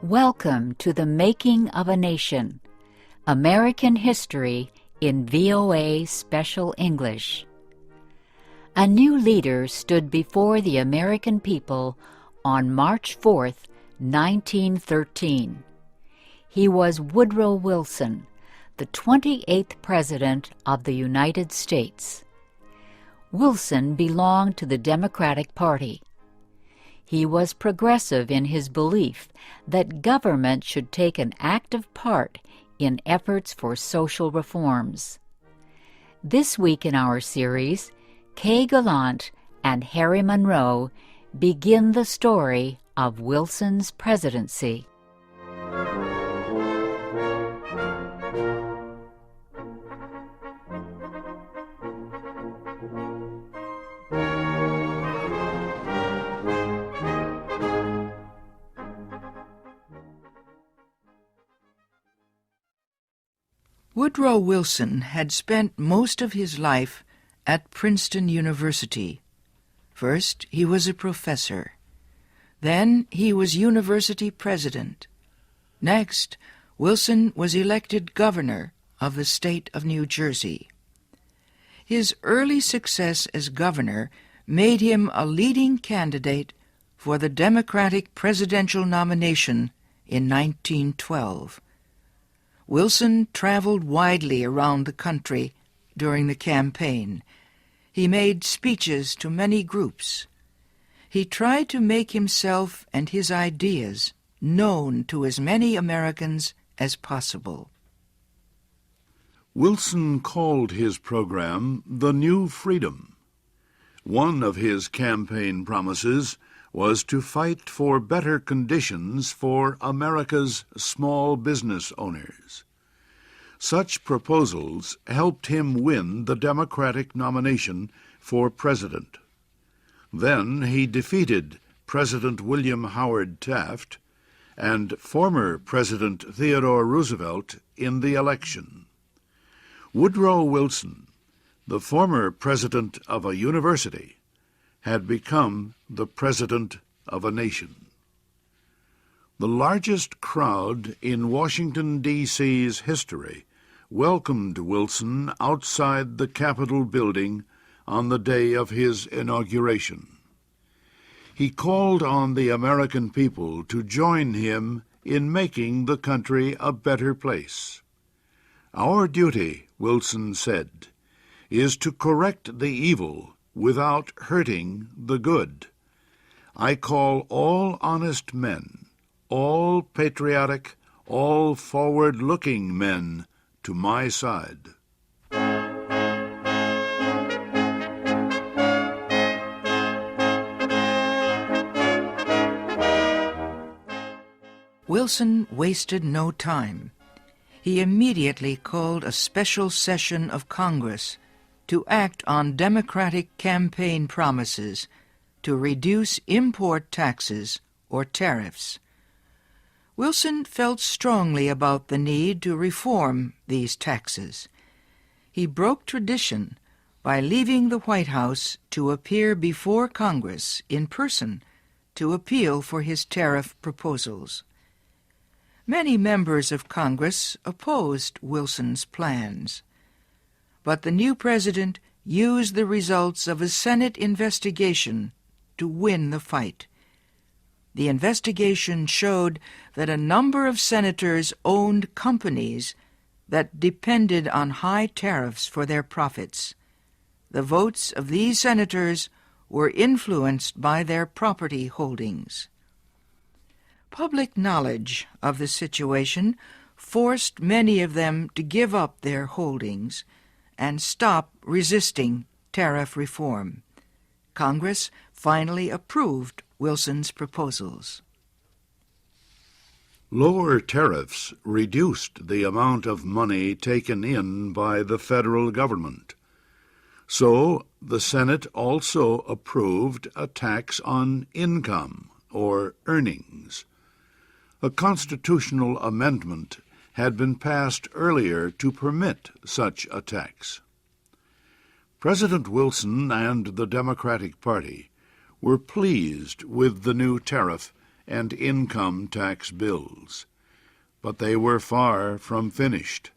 Welcome to the Making of a Nation, American History in VOA Special English. A new leader stood before the American people on March 4th, 1913. He was Woodrow Wilson, the 28th President of the United States. Wilson belonged to the Democratic Party. He was progressive in his belief that government should take an active part in efforts for social reforms. This week in our series, Kay Gallant and Harry Monroe begin the story of Wilson's presidency. Woodrow Wilson had spent most of his life at Princeton University. First, he was a professor. Then he was university president. Next, Wilson was elected governor of the state of New Jersey. His early success as governor made him a leading candidate for the Democratic presidential nomination in 1912. Wilson traveled widely around the country during the campaign. He made speeches to many groups. He tried to make himself and his ideas known to as many Americans as possible. Wilson called his program the New Freedom. One of his campaign promises was to fight for better conditions for America's small business owners. Such proposals helped him win the Democratic nomination for president. Then he defeated President William Howard Taft and former President Theodore Roosevelt in the election. Woodrow Wilson, the former president of a university, had become the president of a nation. The largest crowd in Washington, D.C.'s history welcomed Wilson outside the Capitol building on the day of his inauguration. He called on the American people to join him in making the country a better place. "Our duty," Wilson said, "is to correct the evil without hurting the good. I call all honest men, all patriotic, all forward-looking men to my side." Wilson wasted no time. He immediately called a special session of Congress to act on Democratic campaign promises to reduce import taxes or tariffs. Wilson felt strongly about the need to reform these taxes. He broke tradition by leaving the White House to appear before Congress in person to appeal for his tariff proposals. Many members of Congress opposed Wilson's plans, but the new president used the results of a Senate investigation to win the fight. The investigation showed that a number of senators owned companies that depended on high tariffs for their profits. The votes of these senators were influenced by their property holdings. Public knowledge of the situation forced many of them to give up their holdings and stop resisting tariff reform. Congress finally approved Wilson's proposals. Lower tariffs reduced the amount of money taken in by the federal government. So the Senate also approved a tax on income or earnings. A constitutional amendment had been passed earlier to permit such a tax. President Wilson and the Democratic Party were pleased with the new tariff and income tax bills. But they were far from finished.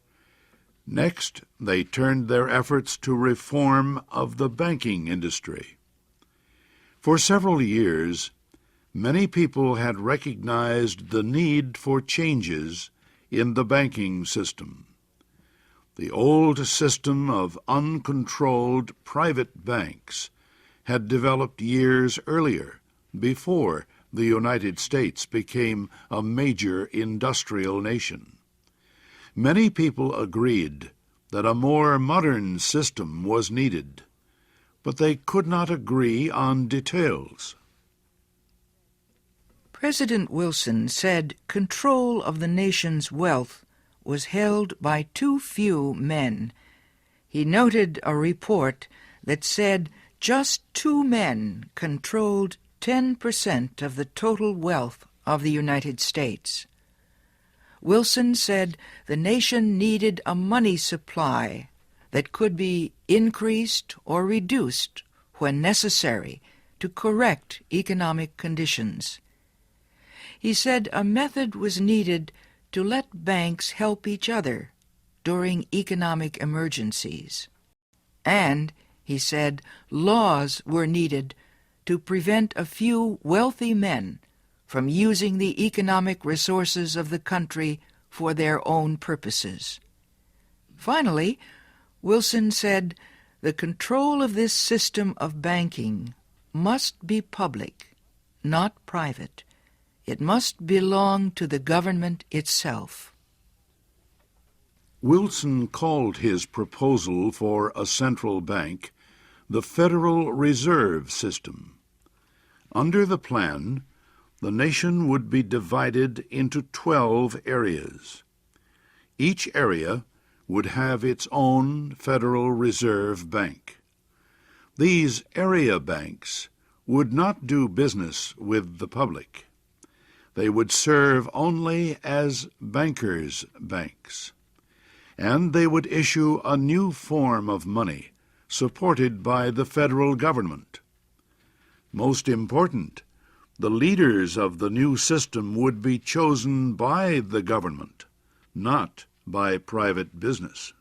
Next, they turned their efforts to reform of the banking industry. For several years, many people had recognized the need for changes in the banking system. The old system of uncontrolled private banks had developed years earlier, before the United States became a major industrial nation. Many people agreed that a more modern system was needed, but they could not agree on details. President Wilson said control of the nation's wealth was held by too few men. He noted a report that said just 2 men controlled 10% of the total wealth of the United States. Wilson said the nation needed a money supply that could be increased or reduced when necessary to correct economic conditions. He said a method was needed to let banks help each other during economic emergencies. And, he said, laws were needed to prevent a few wealthy men from using the economic resources of the country for their own purposes. Finally, Wilson said the control of this system of banking must be public, not private. It must belong to the government itself. Wilson called his proposal for a central bank the Federal Reserve System. Under the plan, the nation would be divided into 12 areas. Each area would have its own Federal Reserve Bank. These area banks would not do business with the public. They would serve only as bankers' banks, and they would issue a new form of money supported by the federal government. Most important, the leaders of the new system would be chosen by the government, not by private business.